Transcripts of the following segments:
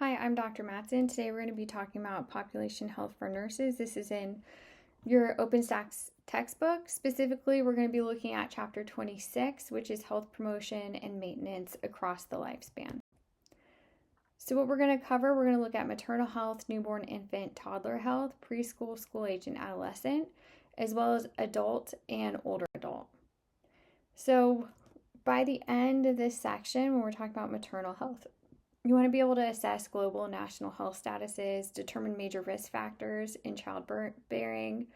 Hi, I'm Dr. Matson. Today we're going to be talking about population health for nurses. This is in your OpenStax textbook. Specifically, we're going to be looking at Chapter 26, which is health promotion and maintenance across the lifespan. So what we're going to cover, we're going to look at maternal health, newborn, infant, toddler health, preschool, school age, and adolescent, as well as adult and older adult. So by the end of this section, when we're talking about maternal health, you want to be able to assess global and national health statuses, determine major risk factors in childbearing,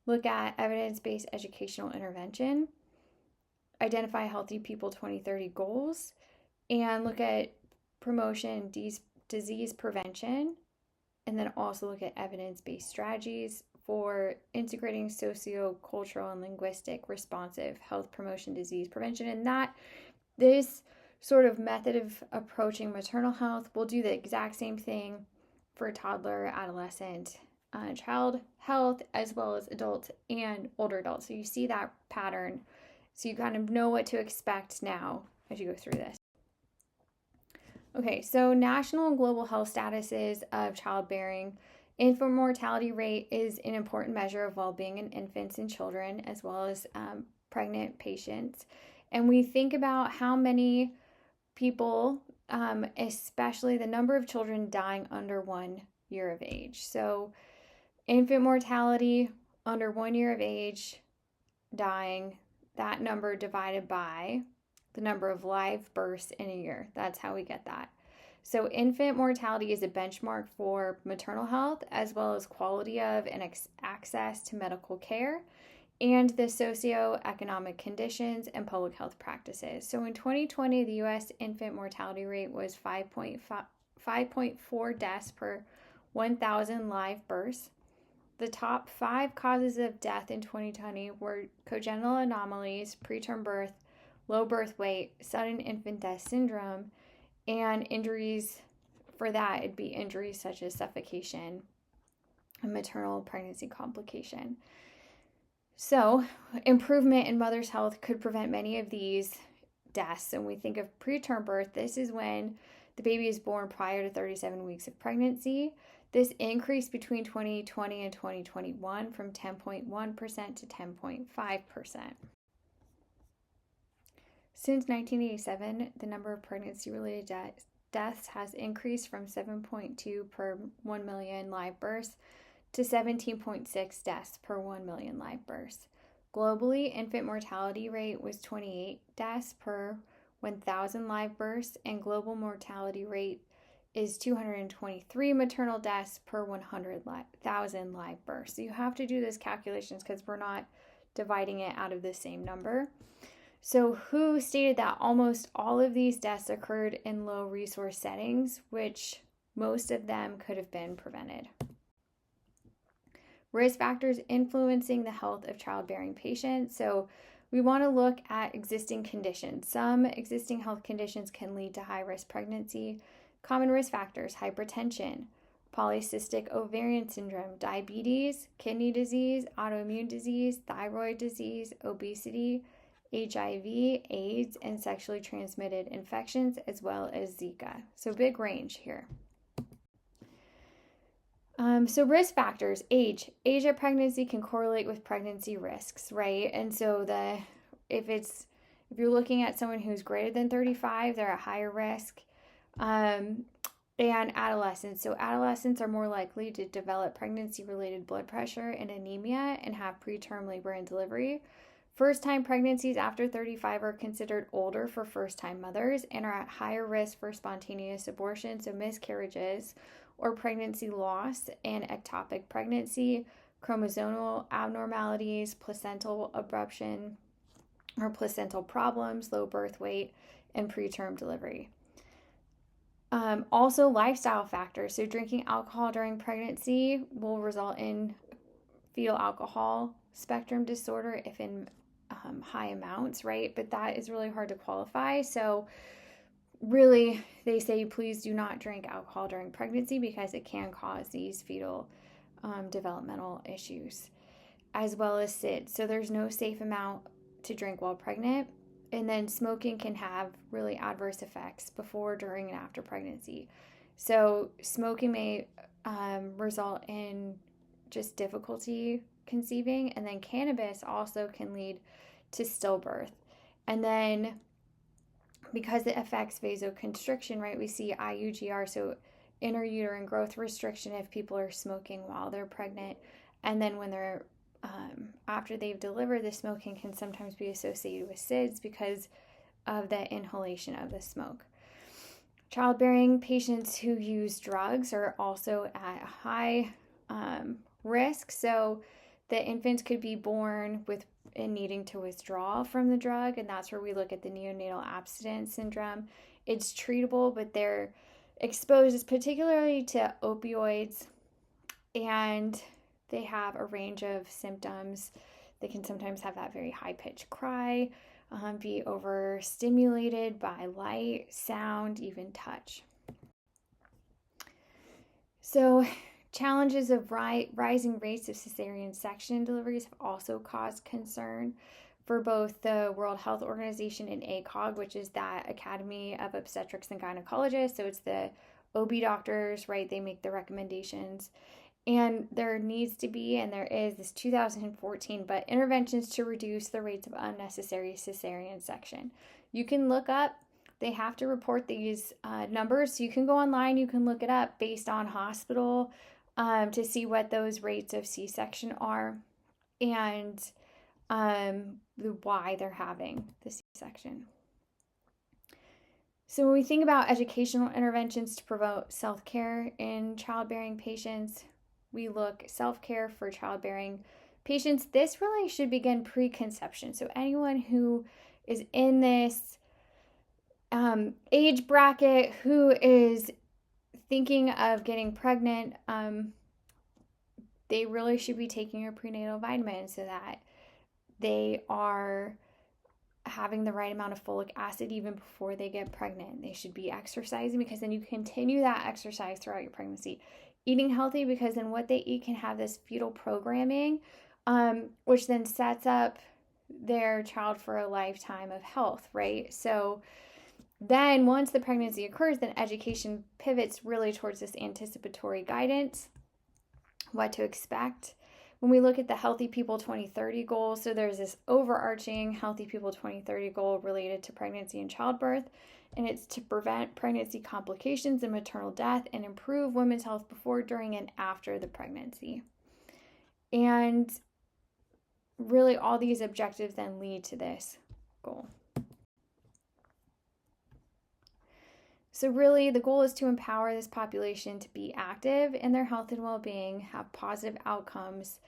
look at evidence-based educational intervention, identify Healthy People 2030 goals, and look at promotion, disease prevention, and then also look at evidence-based strategies for integrating socio-cultural and linguistic responsive health promotion, disease prevention, and this sort of method of approaching maternal health will do the exact same thing for toddler, adolescent, child health, as well as adult and older adults. So you see that pattern, so you kind of know what to expect now as you go through this. Okay, so national and global health statuses of childbearing. Infant mortality rate is an important measure of well-being in infants and children, as well as pregnant patients. And we think about how many people, especially the number of children dying under 1 year of age. So infant mortality under 1 year of age dying, that number divided by the number of live births in a year. That's how we get that. So infant mortality is a benchmark for maternal health, as well as quality of and access to medical care, and the socioeconomic conditions and public health practices. So in 2020, the U.S. infant mortality rate was 5.4 deaths per 1,000 live births. The top 5 causes of death in 2020 were congenital anomalies, preterm birth, low birth weight, sudden infant death syndrome, and injuries. For that, it'd be injuries such as suffocation and maternal pregnancy complication. So, improvement in mother's health could prevent many of these deaths. And we think of preterm birth, this is when the baby is born prior to 37 weeks of pregnancy. This increased between 2020 and 2021 from 10.1% to 10.5%. Since 1987, the number of pregnancy-related deaths has increased from 7.2 per 1 million live births to 17.6 deaths per 1 million live births. Globally, infant mortality rate was 28 deaths per 1,000 live births, and global mortality rate is 223 maternal deaths per 100,000 live births. So you have to do these calculations because we're not dividing it out of the same number. So WHO stated that almost all of these deaths occurred in low resource settings, which most of them could have been prevented. Risk factors influencing the health of childbearing patients. So we want to look at existing conditions. Some existing health conditions can lead to high-risk pregnancy. Common risk factors: hypertension, polycystic ovarian syndrome, diabetes, kidney disease, autoimmune disease, thyroid disease, obesity, HIV, AIDS, and sexually transmitted infections, as well as Zika. So big range here. So risk factors: age of pregnancy can correlate with pregnancy risks, right? And so if you're looking at someone who's greater than 35, they're at higher risk. And adolescents. So adolescents are more likely to develop pregnancy-related blood pressure and anemia and have preterm labor and delivery. First-time pregnancies after 35 are considered older for first-time mothers and are at higher risk for spontaneous abortion, so miscarriages or pregnancy loss and ectopic pregnancy, chromosomal abnormalities, placental abruption or placental problems, low birth weight, and preterm delivery. Also, lifestyle factors. So drinking alcohol during pregnancy will result in fetal alcohol spectrum disorder if in high amounts, right? But that is really hard to qualify. So really, they say please do not drink alcohol during pregnancy because it can cause these fetal developmental issues, as well as SIDS. So there's no safe amount to drink while pregnant. And then smoking can have really adverse effects before, during, and after pregnancy. So smoking may result in just difficulty conceiving, and then cannabis also can lead to stillbirth. And then because it affects vasoconstriction, right, we see IUGR, so intrauterine growth restriction if people are smoking while they're pregnant. And then when they're after they've delivered, the smoking can sometimes be associated with SIDS because of the inhalation of the smoke. Childbearing patients who use drugs are also at high risk. So the infants could be born with and needing to withdraw from the drug, and that's where we look at the neonatal abstinence syndrome. It's treatable, but they're exposed particularly to opioids, and they have a range of symptoms. They can sometimes have that very high-pitched cry, be overstimulated by light, sound, even touch. So challenges of rising rates of cesarean section deliveries have also caused concern for both the World Health Organization and ACOG, which is that Academy of Obstetrics and Gynecologists. So it's the OB doctors, right? They make the recommendations. And there needs to be, and there is this 2014, but interventions to reduce the rates of unnecessary cesarean section. You can look up, they have to report these numbers. So you can go online, you can look it up based on hospital to see what those rates of C-section are and why they're having the C-section. So when we think about educational interventions to promote self-care in childbearing patients, we look self-care for childbearing patients. This really should begin preconception. So anyone who is in this age bracket who is thinking of getting pregnant, they really should be taking a prenatal vitamin so that they are having the right amount of folic acid even before they get pregnant. They should be exercising because then you continue that exercise throughout your pregnancy. Eating healthy because then what they eat can have this fetal programming, which then sets up their child for a lifetime of health, right? So then once the pregnancy occurs, then education pivots really towards this anticipatory guidance, what to expect. When we look at the Healthy People 2030 goal, so there's this overarching Healthy People 2030 goal related to pregnancy and childbirth, and it's to prevent pregnancy complications and maternal death and improve women's health before, during, and after the pregnancy. And really all these objectives then lead to this goal. So really the goal is to empower this population to be active in their health and well-being, have positive outcomes,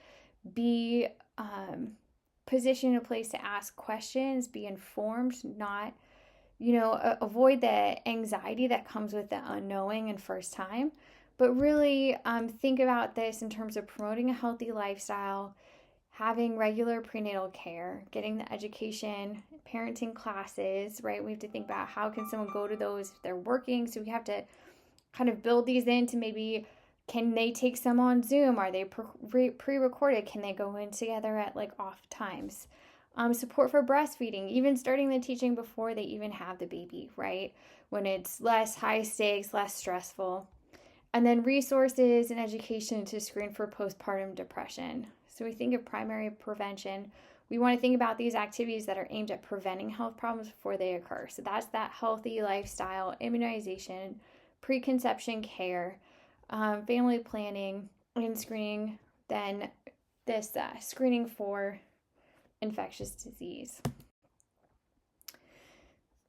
be positioned in a place to ask questions, be informed, not, avoid the anxiety that comes with the unknowing and first time, but really think about this in terms of promoting a healthy lifestyle, having regular prenatal care, getting the education, parenting classes, right? We have to think about how can someone go to those if they're working. So we have to kind of build these into maybe, can they take some on Zoom? Are they pre-recorded? Can they go in together at like off times? Support for breastfeeding, even starting the teaching before they even have the baby, right? When it's less high stakes, less stressful. And then resources and education to screen for postpartum depression. So we think of primary prevention. We want to think about these activities that are aimed at preventing health problems before they occur. So that's that healthy lifestyle, immunization, preconception care, family planning, and screening, then this screening for infectious disease.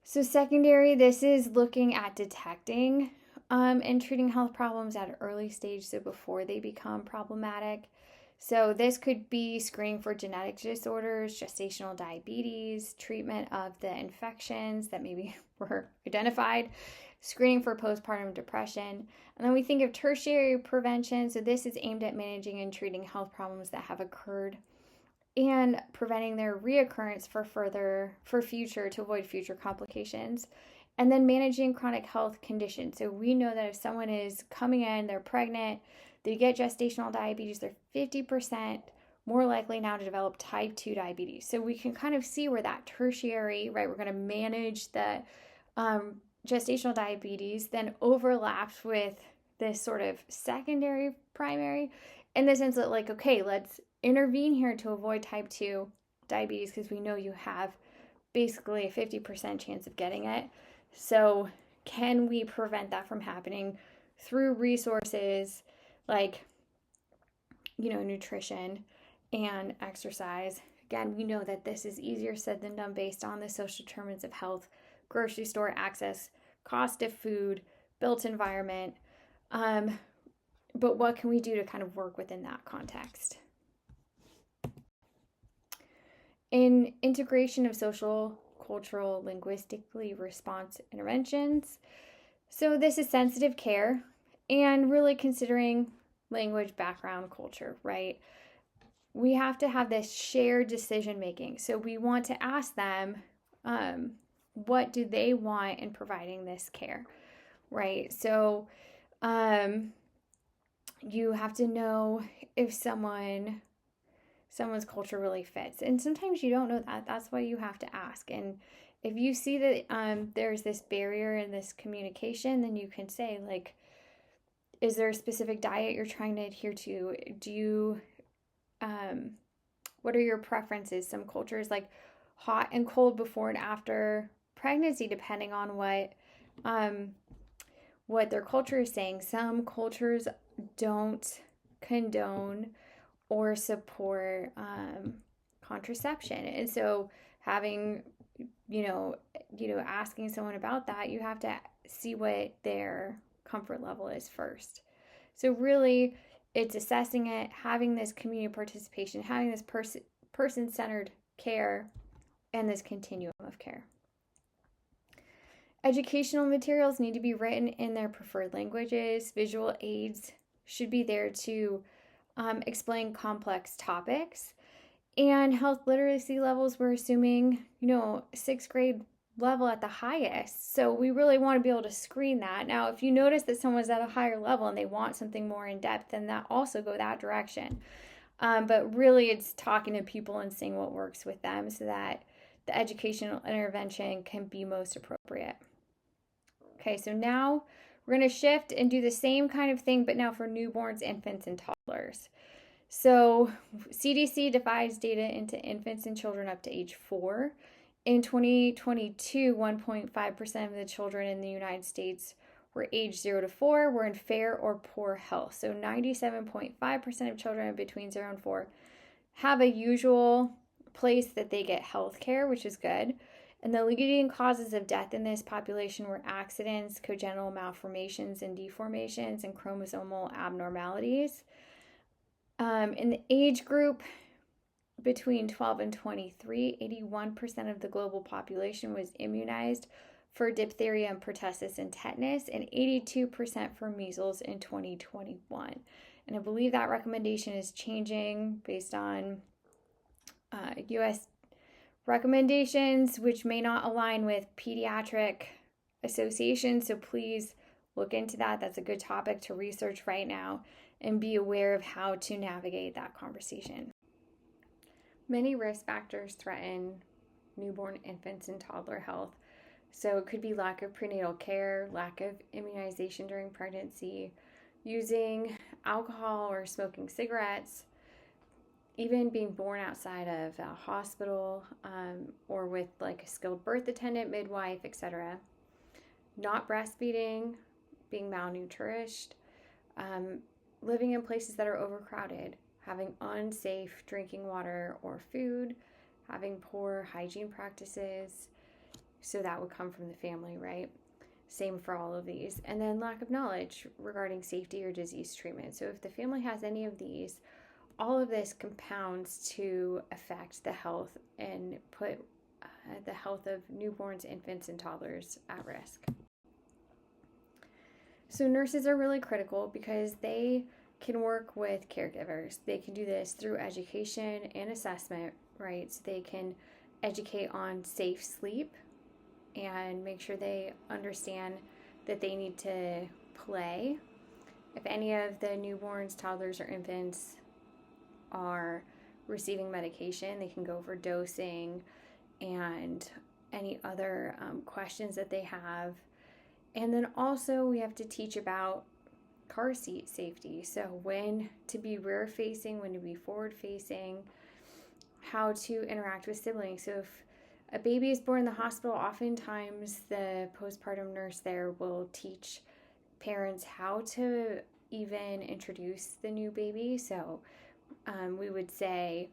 So secondary, this is looking at detecting and treating health problems at an early stage, so before they become problematic. So this could be screening for genetic disorders, gestational diabetes, treatment of the infections that maybe were identified, screening for postpartum depression. And then we think of tertiary prevention. So this is aimed at managing and treating health problems that have occurred and preventing their reoccurrence for future, to avoid future complications. And then managing chronic health conditions. So we know that if someone is coming in, they're pregnant, they get gestational diabetes, they're 50% more likely now to develop type 2 diabetes. So we can kind of see where that tertiary, right, we're going to manage the gestational diabetes then overlaps with this sort of secondary primary, in the sense that, like, okay, let's intervene here to avoid type 2 diabetes because we know you have basically a 50% chance of getting it. So can we prevent that from happening through resources like, nutrition and exercise? Again, we know that this is easier said than done based on the social determinants of health, grocery store access, cost of food, built environment. But what can we do to kind of work within that context? In integration of social, cultural, linguistically response interventions. So this is sensitive care and really considering language, background, culture, right? We have to have this shared decision making. So we want to ask them, what do they want in providing this care, right? So you have to know if someone's culture really fits. And sometimes you don't know that. That's why you have to ask. And if you see that there's this barrier in this communication, then you can say, like, is there a specific diet you're trying to adhere to? Do you, what are your preferences? Some cultures like hot and cold before and after pregnancy, depending on what their culture is saying. Some cultures don't condone or support contraception. And so having, asking someone about that, you have to see what their comfort level is first. So really, it's assessing it, having this community participation, having this person-centered care, and this continuum of care. Educational materials need to be written in their preferred languages. Visual aids should be there to explain complex topics. And health literacy levels, we're assuming, 6th grade level at the highest. So we really want to be able to screen that. Now, if you notice that someone's at a higher level and they want something more in depth, then that also go that direction. But really, it's talking to people and seeing what works with them so that the educational intervention can be most appropriate. Okay, so now we're going to shift and do the same kind of thing, but now for newborns, infants, and toddlers. So CDC divides data into infants and children up to age 4. In 2022, 1.5% of the children in the United States were age 0 to 4 were in fair or poor health. So 97.5% of children between 0 and 4 have a usual place that they get health care, which is good. And the leading causes of death in this population were accidents, congenital malformations and deformations, and chromosomal abnormalities. In the age group between 12 and 23, 81% of the global population was immunized for diphtheria and pertussis and tetanus, and 82% for measles in 2021. And I believe that recommendation is changing based on U.S. recommendations, which may not align with pediatric associations. So please look into that. That's a good topic to research right now and be aware of how to navigate that conversation. Many risk factors threaten newborn, infants, and toddler health. So it could be lack of prenatal care, lack of immunization during pregnancy, using alcohol or smoking cigarettes, even being born outside of a hospital or with like a skilled birth attendant, midwife, etc. Not breastfeeding, being malnourished, living in places that are overcrowded, having unsafe drinking water or food, having poor hygiene practices. So that would come from the family, right? Same for all of these. And then lack of knowledge regarding safety or disease treatment. So if the family has any of these, all of this compounds to affect the health and put the health of newborns, infants, and toddlers at risk. So nurses are really critical because they can work with caregivers. They can do this through education and assessment, right? So they can educate on safe sleep and make sure they understand that they need to play. If any of the newborns, toddlers, or infants are receiving medication, they can go over dosing and any other questions that they have. And then also we have to teach about car seat safety. So when to be rear facing, when to be forward facing, how to interact with siblings. So if a baby is born in the hospital, oftentimes the postpartum nurse there will teach parents how to even introduce the new baby. So we would say,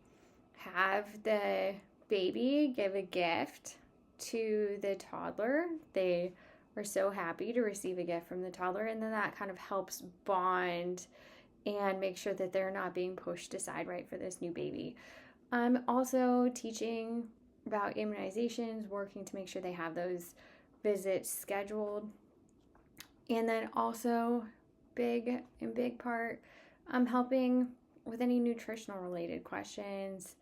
have the baby give a gift to the toddler. They are so happy to receive a gift from the toddler, and then that kind of helps bond and make sure that they're not being pushed aside right for this new baby. Also teaching about immunizations, working to make sure they have those visits scheduled. And then also big part, helping with any nutritional related questions,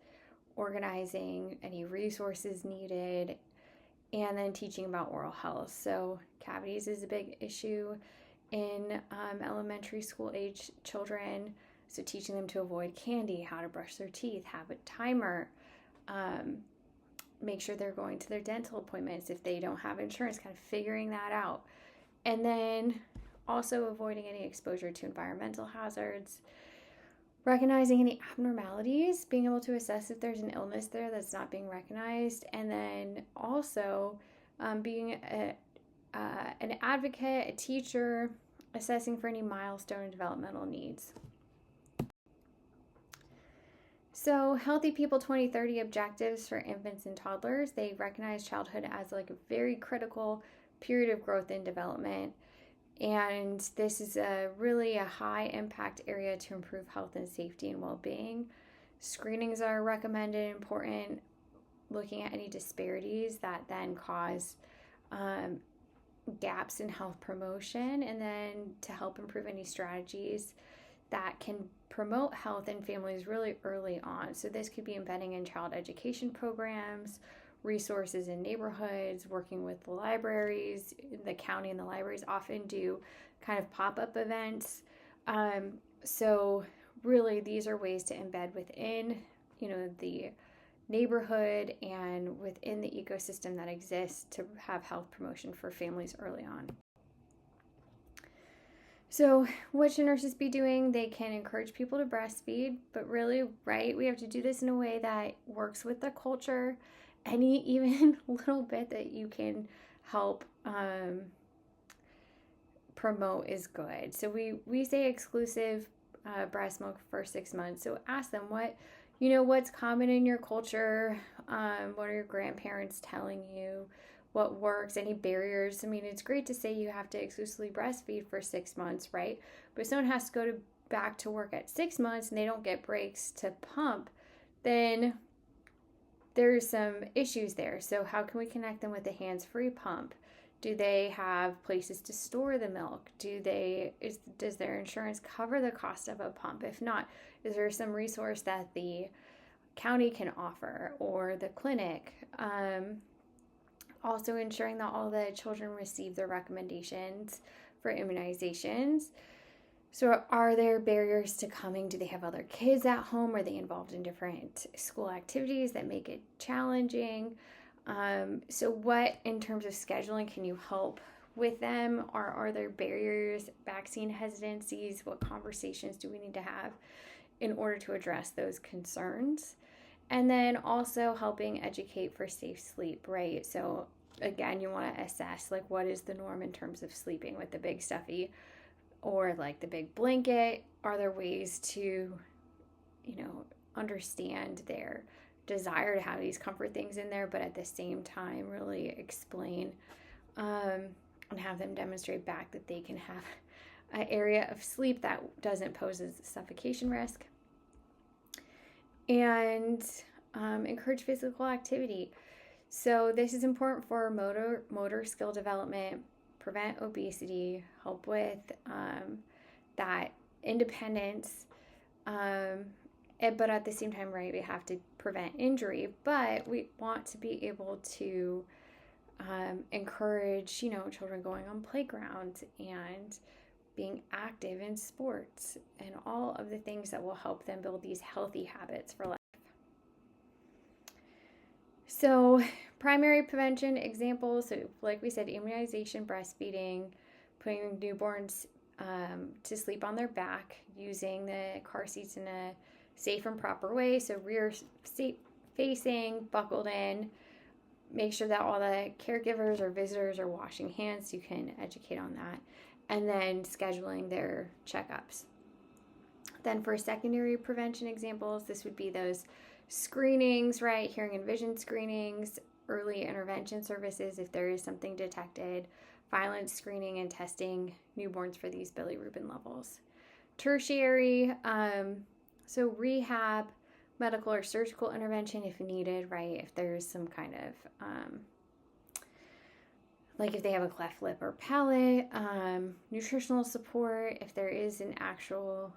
organizing any resources needed, and then teaching about oral health. So cavities is a big issue in elementary school age children. So teaching them to avoid candy, how to brush their teeth, have a timer, make sure they're going to their dental appointments if they don't have insurance, kind of figuring that out. And then also avoiding any exposure to environmental hazards, recognizing any abnormalities, being able to assess if there's an illness there that's not being recognized, and then also being an advocate, a teacher, assessing for any milestone and developmental needs. So Healthy People 2030 objectives for infants and toddlers, they recognize childhood as like a very critical period of growth and development. And this is really a high impact area to improve health and safety and well-being. Screenings are recommended, important, looking at any disparities that then cause gaps in health promotion, and then to help improve any strategies that can promote health in families really early on. So this could be embedding in child education programs, resources in neighborhoods, working with the libraries. The county and the libraries often do kind of pop-up events. So really these are ways to embed within, the neighborhood and within the ecosystem that exists to have health promotion for families early on. So what should nurses be doing? They can encourage people to breastfeed, but really, right, we have to do this in a way that works with the culture. Any even little bit that you can help promote is good. So we say exclusive breast milk for 6 months. So ask them what's common in your culture. What are your grandparents telling you? What works, any barriers. I mean, it's great to say you have to exclusively breastfeed for 6 months, right? But if someone has to go back to work at 6 months and they don't get breaks to pump, then there's some issues there. So how can we connect them with a hands-free pump? Do they have places to store the milk? Does their insurance cover the cost of a pump? If not, is there some resource that the county can offer or the clinic? Also ensuring that all the children receive their recommendations for immunizations. So are there barriers to coming? Do they have other kids at home? Are they involved in different school activities that make it challenging? So what, in terms of scheduling, can you help with them? Are there barriers, vaccine hesitancies? What conversations do we need to have in order to address those concerns? And then also helping educate for safe sleep, right? So again, you want to assess what is the norm in terms of sleeping with the big stuffy or the big blanket. Are there ways to, understand their desire to have these comfort things in there, but at the same time really explain and have them demonstrate back that they can have an area of sleep that doesn't pose a suffocation risk. And encourage physical activity. So this is important for motor skill development, prevent obesity, help with that independence, but at the same time, right, we have to prevent injury, but we want to be able to encourage, children going on playgrounds and being active in sports and all of the things that will help them build these healthy habits for life. So primary prevention examples, so like we said, immunization, breastfeeding, putting newborns to sleep on their back, using the car seats in a safe and proper way, so rear facing, buckled in. Make sure that all the caregivers or visitors are washing hands, so you can educate on that. And then scheduling their checkups. Then for secondary prevention examples, this would be those screenings, right? Hearing and vision screenings, early intervention services if there is something detected, violence screening and testing newborns for these bilirubin levels. Tertiary, so rehab, medical or surgical intervention if needed, right? If there's some kind of, like if they have a cleft lip or palate, nutritional support, if there is an actual,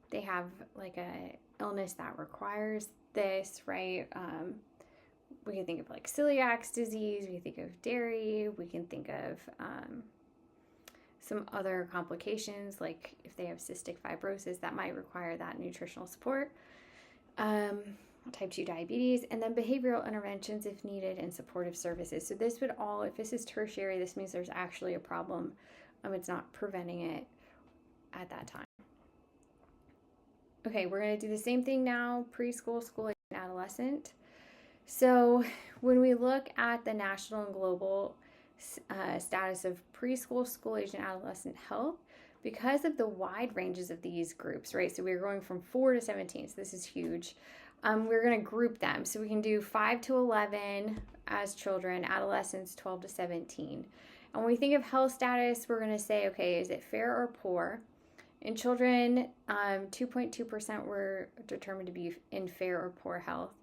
they have like a illness that requires this, right? We can think of like celiac disease, we can think of dairy, we can think of some other complications, like if they have cystic fibrosis, that might require that nutritional support. Type 2 diabetes, and then behavioral interventions if needed, and supportive services. So this would all, if this is tertiary, this means there's actually a problem. It's not preventing it at that time. Okay, we're going to do the same thing now, preschool, school age, and adolescent. So when we look at the national and global status of preschool, school age, and adolescent health, because of the wide ranges of these groups, right? So we're going from 4 to 17, so this is huge. We're going to group them. So we can do 5 to 11 as children, adolescents 12 to 17. And when we think of health status, we're going to say, okay, is it fair or poor? In children, 2.2% were determined to be in fair or poor health,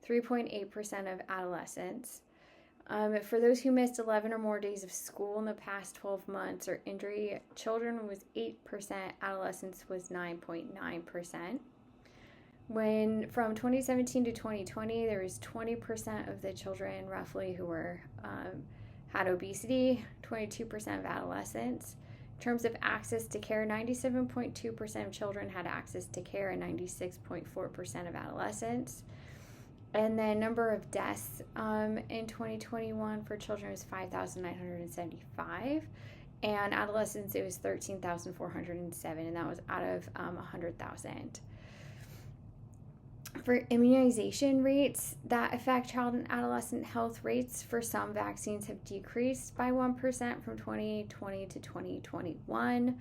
3.8% of adolescents. For those who missed 11 or more days of school in the past 12 months or injury, children was 8%, adolescents was 9.9%. When from 2017 to 2020, there was 20% of the children roughly who were had obesity, 22% of adolescents. In terms of access to care, 97.2% of children had access to care and 96.4% of adolescents. And the number of deaths in 2021 for children was 5,975. And adolescents, it was 13,407, and that was out of 100,000. For immunization rates that affect child and adolescent health rates, for some vaccines have decreased by 1% from 2020 to 2021.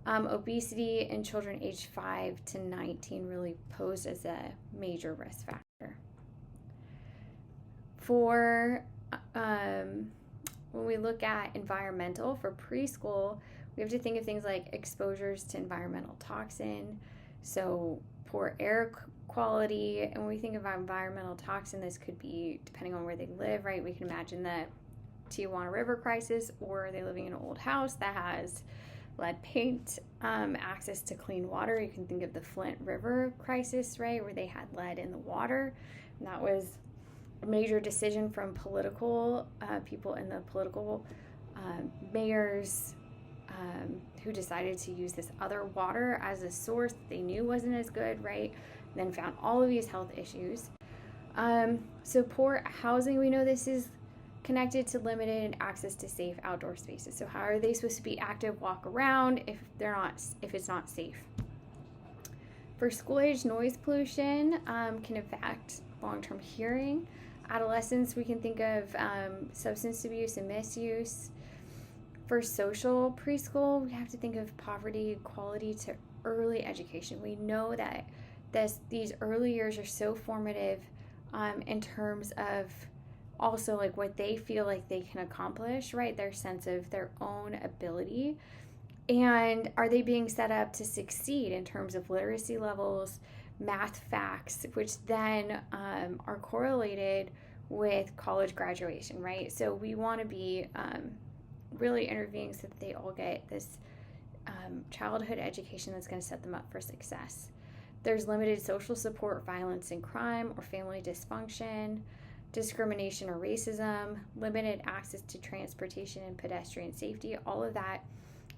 Obesity in children aged 5 to 19 really posed as a major risk factor. For when we look at environmental, for preschool, we have to think of things like exposures to environmental toxin, so poor air quality. And when we think about environmental toxin, this could be depending on where they live, right? We can imagine the Tijuana River crisis, or are they living in an old house that has lead paint, access to clean water. You can think of the Flint River crisis, right, where they had lead in the water. And that was a major decision from political people in the political mayors who decided to use this other water as a source that they knew wasn't as good, right? Then found all of these health issues. So poor housing, we know this is connected to limited access to safe outdoor spaces. So how are they supposed to be active, walk around if it's not safe? For school age, noise pollution can affect long-term hearing. Adolescents, we can think of substance abuse and misuse. For social preschool, we have to think of poverty, quality to early education. We know that these early years are so formative in terms of also like what they feel like they can accomplish, right? Their sense of their own ability. And are they being set up to succeed in terms of literacy levels, math facts, which then are correlated with college graduation, right? So we want to be really intervening so that they all get this childhood education that's going to set them up for success. There's limited social support, violence and crime, or family dysfunction, discrimination or racism, limited access to transportation and pedestrian safety. All of that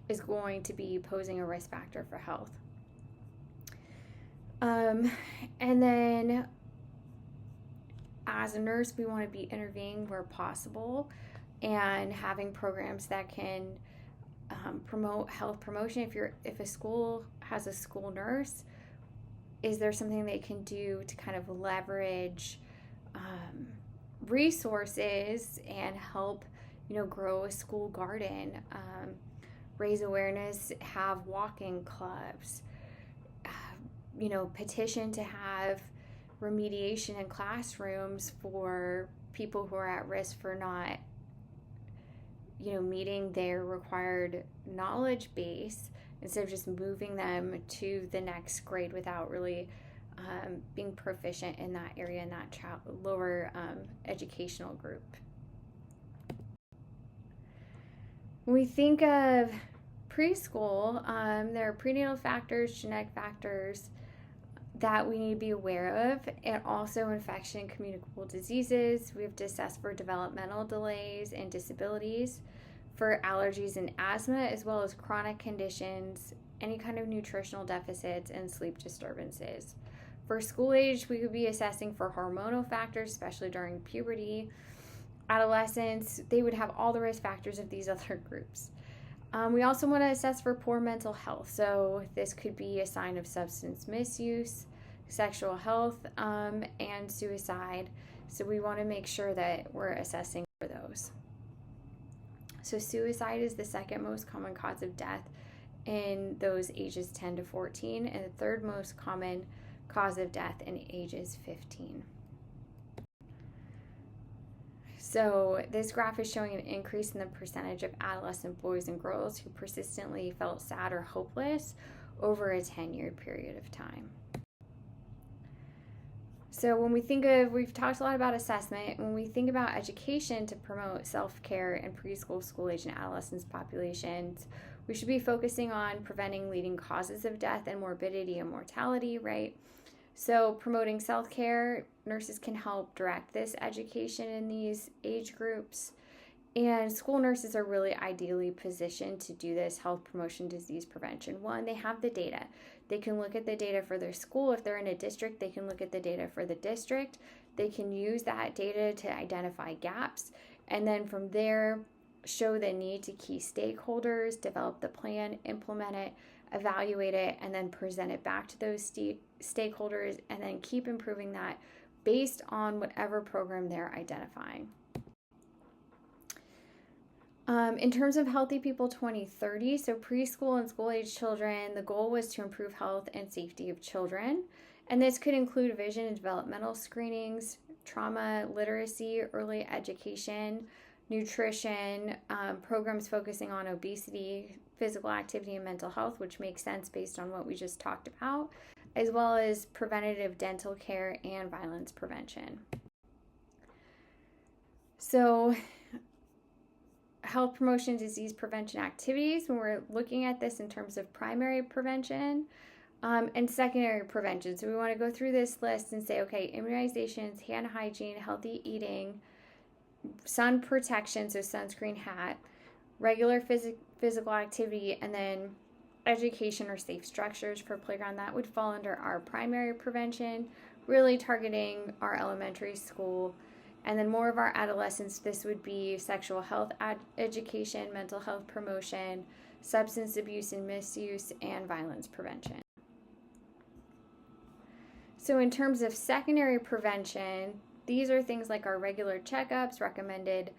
is going to be posing a risk factor for health. And then as a nurse, we want to be intervening where possible and having programs that can promote health promotion. If a school has a school nurse, is there something they can do to kind of leverage resources and help, grow a school garden, raise awareness, have walking clubs, petition to have remediation in classrooms for people who are at risk for not, meeting their required knowledge base, instead of just moving them to the next grade without really being proficient in that area, in that lower educational group. When we think of preschool, there are prenatal factors, genetic factors that we need to be aware of, and also infection and communicable diseases. We have to assess for developmental delays and disabilities, for allergies and asthma, as well as chronic conditions, any kind of nutritional deficits, and sleep disturbances. For school age, we could be assessing for hormonal factors, especially during puberty. Adolescents, they would have all the risk factors of these other groups. We also want to assess for poor mental health. So this could be a sign of substance misuse, sexual health, and suicide. So we want to make sure that we're assessing for those. So suicide is the second most common cause of death in those ages 10 to 14, and the third most common cause of death in ages 15. So this graph is showing an increase in the percentage of adolescent boys and girls who persistently felt sad or hopeless over a 10-year period of time. So when we've talked a lot about assessment, when we think about education to promote self-care in preschool, school age, and adolescents populations, we should be focusing on preventing leading causes of death and morbidity and mortality, right? So promoting self-care, nurses can help direct this education in these age groups. And school nurses are really ideally positioned to do this health promotion, disease prevention. One, they have the data. They can look at the data for their school. If they're in a district, they can look at the data for the district. They can use that data to identify gaps. And then from there, show the need to key stakeholders, develop the plan, implement it, evaluate it, and then present it back to those stakeholders, and then keep improving that based on whatever program they're identifying. In terms of Healthy People 2030, so preschool and school-age children, the goal was to improve health and safety of children. And this could include vision and developmental screenings, trauma, literacy, early education, nutrition, programs focusing on obesity, physical activity, and mental health, which makes sense based on what we just talked about, as well as preventative dental care and violence prevention. So health promotion, disease prevention activities, when we're looking at this in terms of primary prevention and secondary prevention. So we want to go through this list and say, okay, immunizations, hand hygiene, healthy eating, sun protection, so sunscreen, hat, regular physical activity, and then education or safe structures for playground. That would fall under our primary prevention, really targeting our elementary school. And then more of our adolescents, this would be sexual health education, mental health promotion, substance abuse and misuse, and violence prevention. So in terms of secondary prevention, these are things like our regular checkups, recommended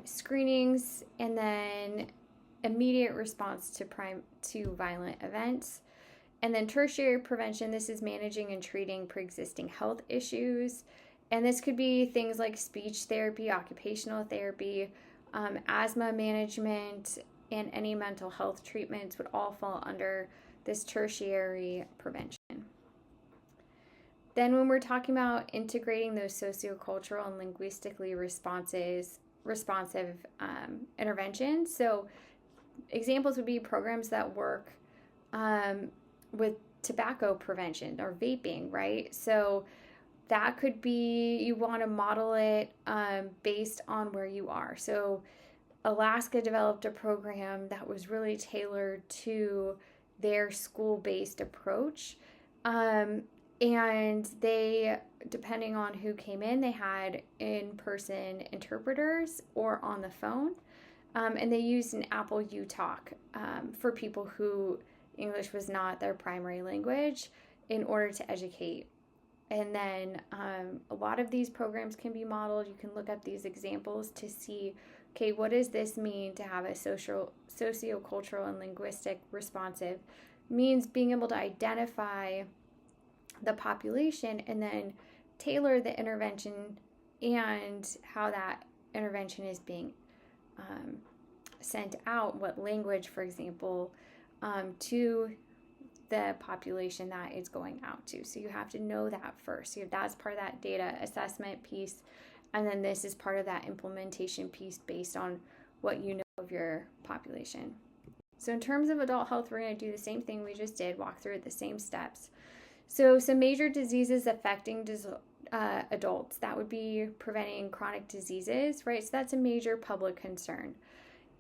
screenings, and then immediate response to violent events. And then tertiary prevention, this is managing and treating pre-existing health issues. And this could be things like speech therapy, occupational therapy, asthma management, and any mental health treatments would all fall under this tertiary prevention. Then when we're talking about integrating those sociocultural and linguistically responsive interventions, so examples would be programs that work with tobacco prevention or vaping, right? So that could be, you want to model it based on where you are. So Alaska developed a program that was really tailored to their school-based approach. And they, depending on who came in, they had in-person interpreters or on the phone. And they used an Apple U-Talk for people who English was not their primary language in order to educate. And then a lot of these programs can be modeled. You can look up these examples to see, okay, what does this mean to have a sociocultural and linguistic responsive? Means being able to identify the population and then tailor the intervention and how that intervention is being sent out, what language, for example, to the population that it's going out to. So you have to know that first. That's part of that data assessment piece. And then this is part of that implementation piece based on what you know of your population. So in terms of adult health, we're going to do the same thing we just did, walk through the same steps. So some major diseases affecting adults, that would be preventing chronic diseases, right? So that's a major public concern.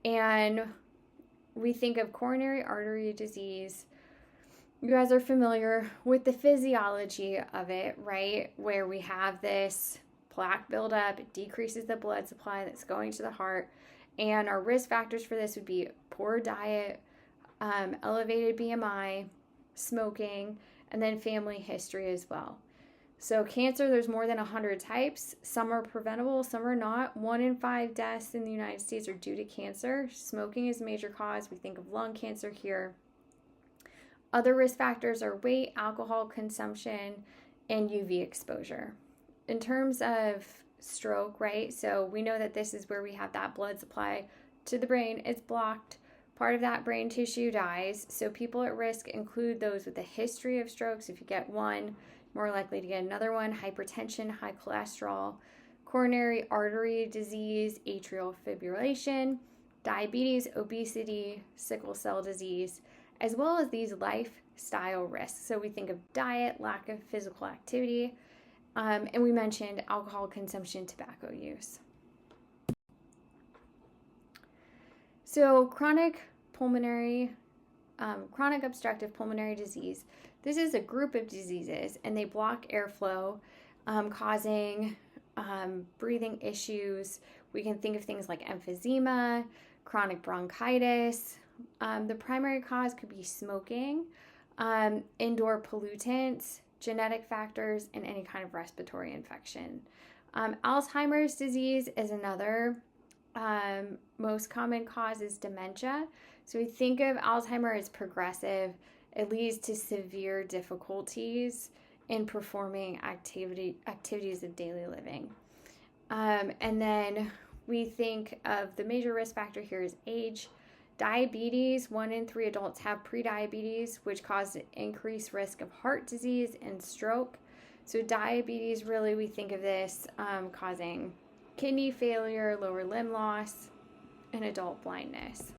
And we think of coronary artery disease. You guys are familiar with the physiology of it, right? Where we have this plaque buildup, it decreases the blood supply that's going to the heart. And our risk factors for this would be poor diet, elevated BMI, smoking, and then family history as well. So cancer, there's more than 100 types. Some are preventable, some are not. 1 in 5 deaths in the United States are due to cancer. Smoking is a major cause. We think of lung cancer here. Other risk factors are weight, alcohol consumption, and UV exposure. In terms of stroke, right? So we know that this is where we have that blood supply to the brain. It's blocked. Part of that brain tissue dies. So people at risk include those with a history of strokes. If you get one, more likely to get another one. Hypertension, high cholesterol, coronary artery disease, atrial fibrillation, diabetes, obesity, sickle cell disease, as well as these lifestyle risks. So we think of diet, lack of physical activity, and we mentioned alcohol consumption, tobacco use. So chronic obstructive pulmonary disease. This is a group of diseases, and they block airflow, causing breathing issues. We can think of things like emphysema, chronic bronchitis. The primary cause could be smoking, indoor pollutants, genetic factors, and any kind of respiratory infection. Alzheimer's disease is another most common cause is dementia. So we think of Alzheimer's as progressive. It leads to severe difficulties in performing activities of daily living. And then we think of the major risk factor here is age. Diabetes, 1 in 3 adults have prediabetes, which causes increased risk of heart disease and stroke. So diabetes, really, we think of this causing kidney failure, lower limb loss, and adult blindness.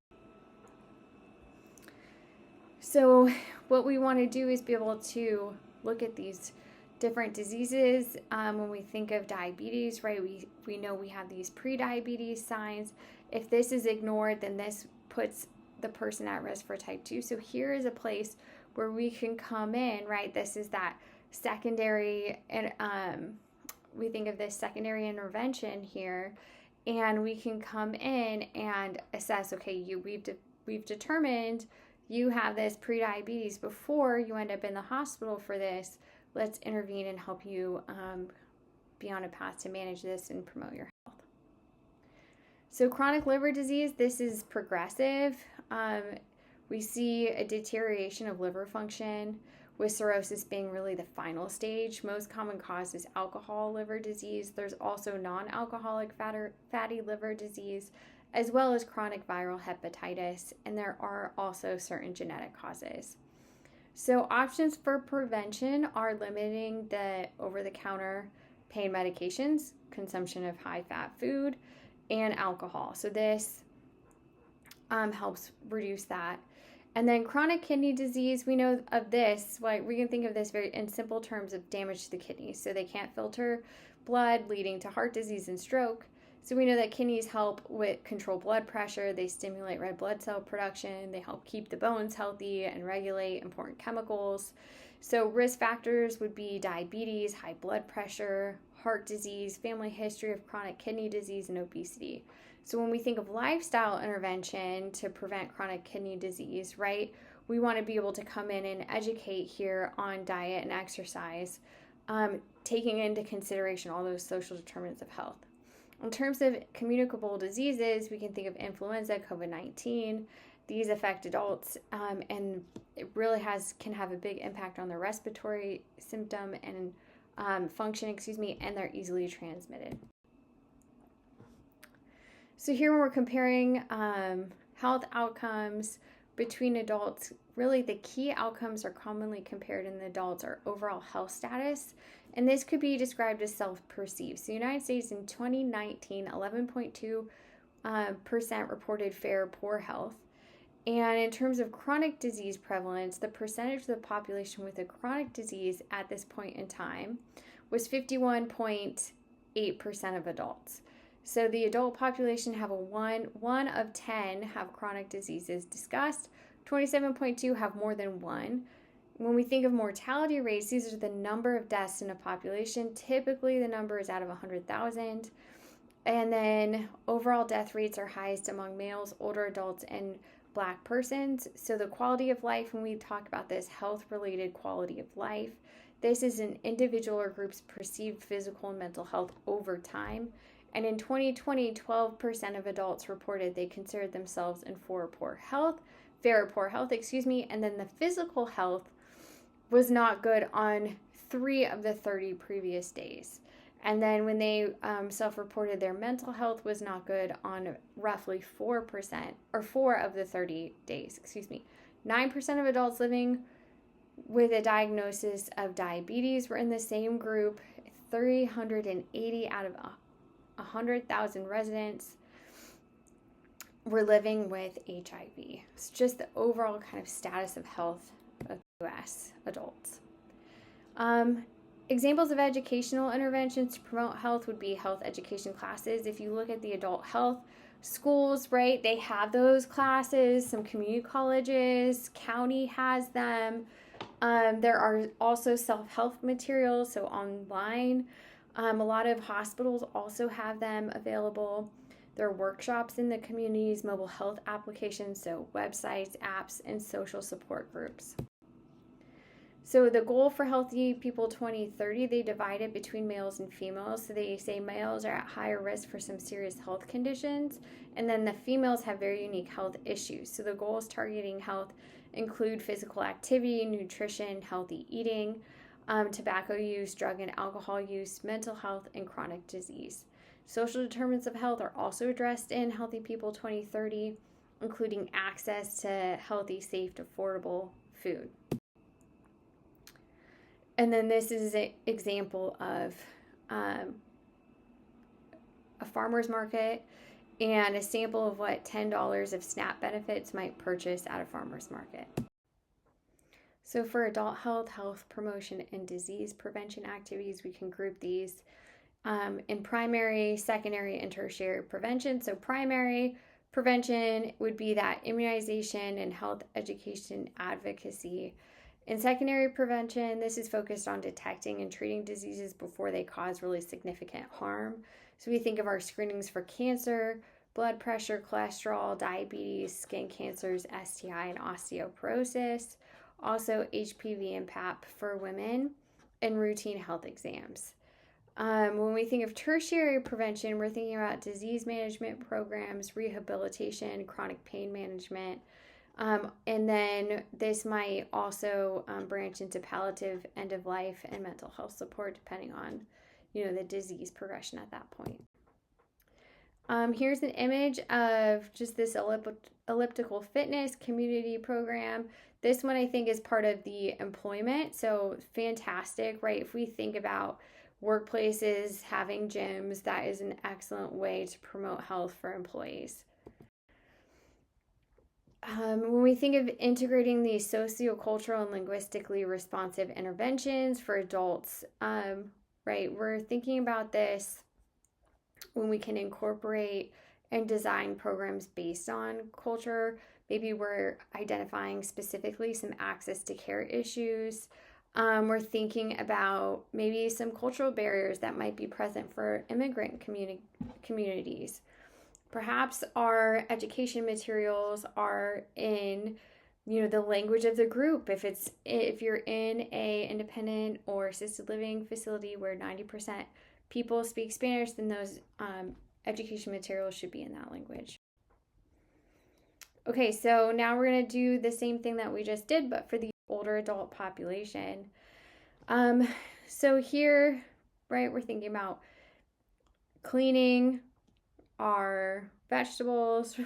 So what we want to do is be able to look at these different diseases. When we think of diabetes, right, we know we have these prediabetes signs. If this is ignored, then this puts the person at risk for type 2. So here is a place where we can come in, right? This is that secondary, and we think of this secondary intervention here, and we can come in and assess, okay, we've determined you have this prediabetes before you end up in the hospital for this. Let's intervene and help you be on a path to manage this and promote your health. So chronic liver disease, this is progressive. We see a deterioration of liver function, with cirrhosis being really the final stage. Most common cause is alcohol liver disease. There's also non-alcoholic fatty liver disease, as well as chronic viral hepatitis, and there are also certain genetic causes. So options for prevention are limiting the over-the-counter pain medications, consumption of high-fat food, and alcohol. So this helps reduce that. And then chronic kidney disease, we know of this, like we can think of this very in simple terms of damage to the kidneys. So they can't filter blood, leading to heart disease and stroke. So we know that kidneys help with control blood pressure, they stimulate red blood cell production, they help keep the bones healthy and regulate important chemicals. So risk factors would be diabetes, high blood pressure, heart disease, family history of chronic kidney disease, and obesity. So when we think of lifestyle intervention to prevent chronic kidney disease, right, we want to be able to come in and educate here on diet and exercise, taking into consideration all those social determinants of health. In terms of communicable diseases, we can think of influenza, COVID-19. These affect adults, and it really can have a big impact on their respiratory symptom and function, and they're easily transmitted. So here when we're comparing health outcomes between adults, really the key outcomes are commonly compared in the adults are overall health status, and this could be described as self-perceived. So the United States in 2019, 11.2% reported fair or poor health. And in terms of chronic disease prevalence, the percentage of the population with a chronic disease at this point in time was 51.8% of adults. So the adult population have one of 10 have chronic diseases discussed. 27.2 have more than one. When we think of mortality rates, these are the number of deaths in a population. Typically, the number is out of 100,000. And then overall death rates are highest among males, older adults, and Black persons. So the quality of life, when we talk about this health-related quality of life, this is an individual or group's perceived physical and mental health over time. And in 2020, 12% of adults reported they considered themselves in fair or poor health, and then the physical health was not good on 3 of the 30 previous days. And then when they self-reported their mental health was not good on roughly 4% or 4 of the 30 days, 9% of adults living with a diagnosis of diabetes were in the same group. 380 out of 100,000 residents were living with HIV. It's just the overall kind of status of health of U.S. adults. Examples of educational interventions to promote health would be health education classes. If you look at the adult health schools, right, they have those classes. Some community colleges, county has them. There are also self-help materials, so online. A lot of hospitals also have them available. There are workshops in the communities, mobile health applications, so websites, apps, and social support groups. So the goal for Healthy People 2030, they divide it between males and females. So they say males are at higher risk for some serious health conditions, and then the females have very unique health issues. So the goals targeting health include physical activity, nutrition, healthy eating, tobacco use, drug and alcohol use, mental health, and chronic disease. Social determinants of health are also addressed in Healthy People 2030, including access to healthy, safe, affordable food. And then this is an example of a farmer's market and a sample of what $10 of SNAP benefits might purchase at a farmer's market. So for adult health, health promotion, and disease prevention activities, we can group these in primary, secondary, and tertiary prevention. So primary prevention would be that immunization and health education advocacy. In secondary prevention, this is focused on detecting and treating diseases before they cause really significant harm. So we think of our screenings for cancer, blood pressure, cholesterol, diabetes, skin cancers, STI, and osteoporosis. Also HPV and PAP for women, and routine health exams. When we think of tertiary prevention, we're thinking about disease management programs, rehabilitation, chronic pain management, and then this might also branch into palliative, end of life, and mental health support, depending on, the disease progression at that point. Here's an image of just this elliptical fitness community program. This one I think is part of the employment, so fantastic, right? If we think about workplaces having gyms, that is an excellent way to promote health for employees. When we think of integrating these sociocultural and linguistically responsive interventions for adults, right, we're thinking about this when we can incorporate and design programs based on culture. Maybe we're identifying specifically some access to care issues. We're thinking about maybe some cultural barriers that might be present for immigrant communities. Perhaps our education materials are in, the language of the group. If you're in a independent or assisted living facility where 90% people speak Spanish, then those education materials should be in that language. Okay, so now we're going to do the same thing that we just did, but for the older adult population. So here, right, we're thinking about cleaning our vegetables.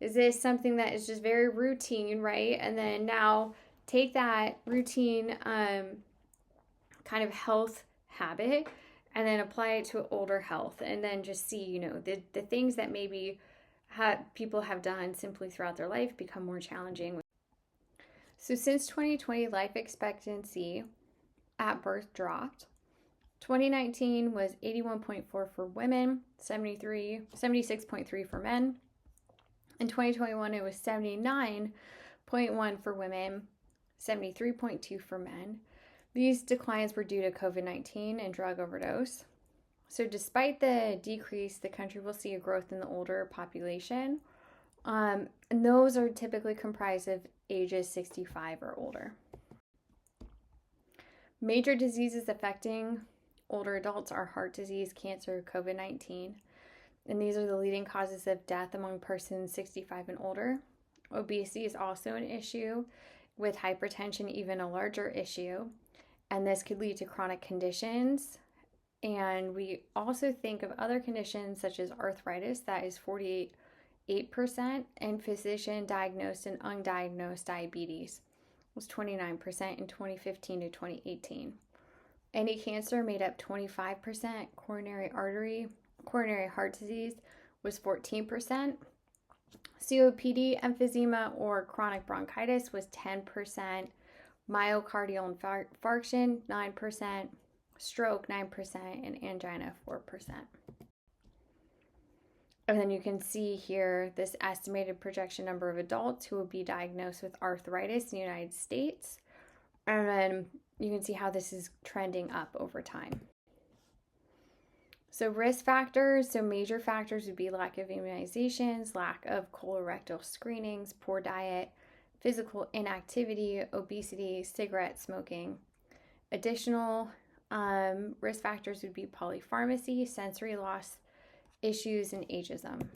Is this something that is just very routine, right? And then now take that routine kind of health habit and then apply it to older health, and then just see, the things that maybe people have done simply throughout their life become more challenging. So since 2020, life expectancy at birth dropped. 2019 was 81.4 for women, 76.3 for men. In 2021, it was 79.1 for women, 73.2 for men. These declines were due to COVID-19 and drug overdose. So despite the decrease, the country will see a growth in the older population. And those are typically comprised of ages 65 or older. Major diseases affecting older adults are heart disease, cancer, COVID-19. And these are the leading causes of death among persons 65 and older. Obesity is also an issue, with hypertension even a larger issue. And this could lead to chronic conditions. And we also think of other conditions such as arthritis, that is 48%, and physician diagnosed and undiagnosed diabetes was 29% in 2015 to 2018. Any cancer made up 25%, coronary heart disease was 14%, COPD, emphysema, or chronic bronchitis was 10%, myocardial infarction 9%, stroke 9%, and angina 4%. And then you can see here this estimated projection number of adults who will be diagnosed with arthritis in the United States. And then you can see how this is trending up over time. So risk factors, so major factors would be lack of immunizations, lack of colorectal screenings, poor diet, physical inactivity, obesity, cigarette smoking. Additional risk factors would be polypharmacy, sensory loss issues, and ageism.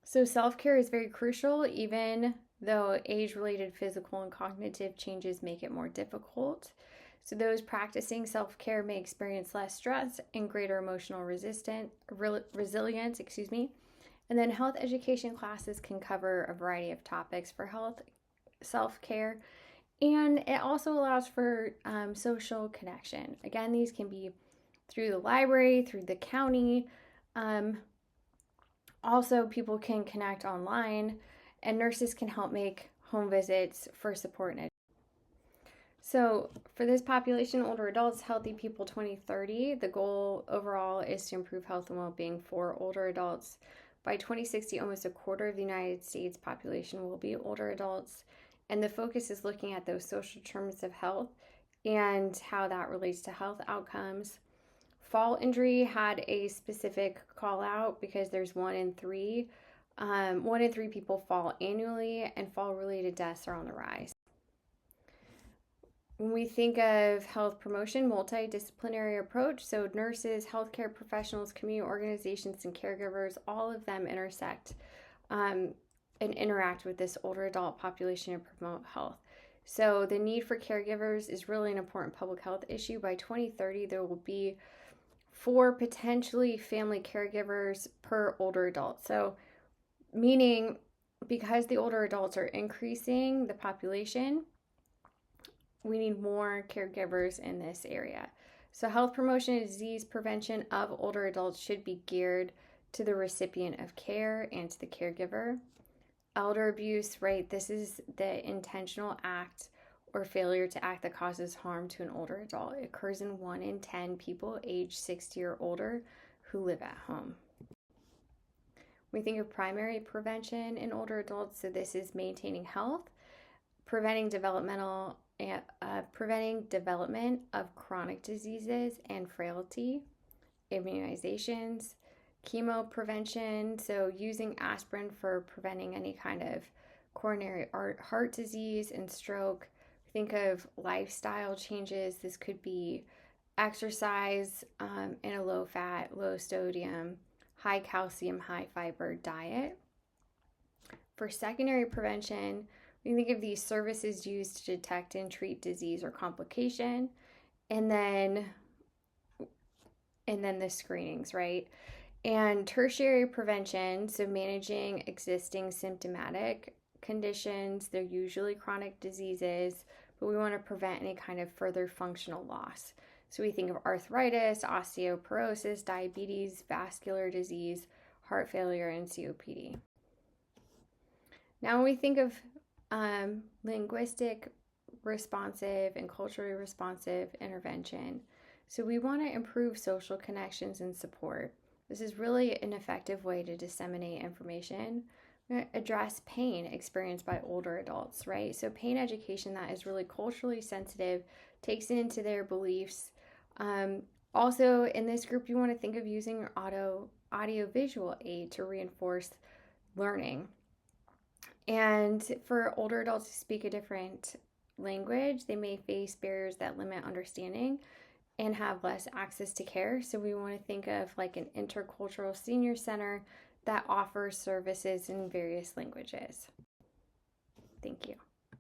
So self-care is very crucial, even though age-related physical and cognitive changes make it more difficult. So those practicing self-care may experience less stress and greater emotional resilience. And then health education classes can cover a variety of topics for health, self-care, and it also allows for social connection. Again, these can be through the library, through the county. Also, people can connect online, and nurses can help make home visits for support and education. So for this population, older adults, healthy people 2030, the goal overall is to improve health and well-being for older adults. By 2060, almost a quarter of the United States population will be older adults, and the focus is looking at those social determinants of health and how that relates to health outcomes. Fall injury had a specific call out because there's 1 in 3 people fall annually, and fall-related deaths are on the rise. When we think of health promotion, multidisciplinary approach, so nurses, healthcare professionals, community organizations, and caregivers, all of them intersect and interact with this older adult population and promote health. So the need for caregivers is really an important public health issue. By 2030, there will be 4 potentially family caregivers per older adult. So meaning because the older adults are increasing the population, we need more caregivers in this area. So health promotion and disease prevention of older adults should be geared to the recipient of care and to the caregiver. Elder abuse, right? This is the intentional act or failure to act that causes harm to an older adult. It occurs in 1 in 10 people age 60 or older who live at home. We think of primary prevention in older adults, so this is maintaining health, preventing development of chronic diseases and frailty, immunizations, chemo prevention, so using aspirin for preventing any kind of coronary heart disease and stroke. Think of lifestyle changes. This could be exercise in a low fat, low sodium, high calcium, high fiber diet. For secondary prevention, we think of these services used to detect and treat disease or complication, and then the screenings, right? And tertiary prevention, so managing existing symptomatic conditions. They're usually chronic diseases, but we want to prevent any kind of further functional loss. So we think of arthritis, osteoporosis, diabetes, vascular disease, heart failure, and COPD. Now when we think of linguistic responsive and culturally responsive intervention, so we want to improve social connections and support. This is really an effective way to disseminate information. We're going to address pain experienced by older adults, right? So pain education that is really culturally sensitive, takes it into their beliefs. Also, in this group, you want to think of using audio-visual aid to reinforce learning. And for older adults who speak a different language, they may face barriers that limit understanding and have less access to care. So we want to think of like an intercultural senior center that offers services in various languages. Thank you.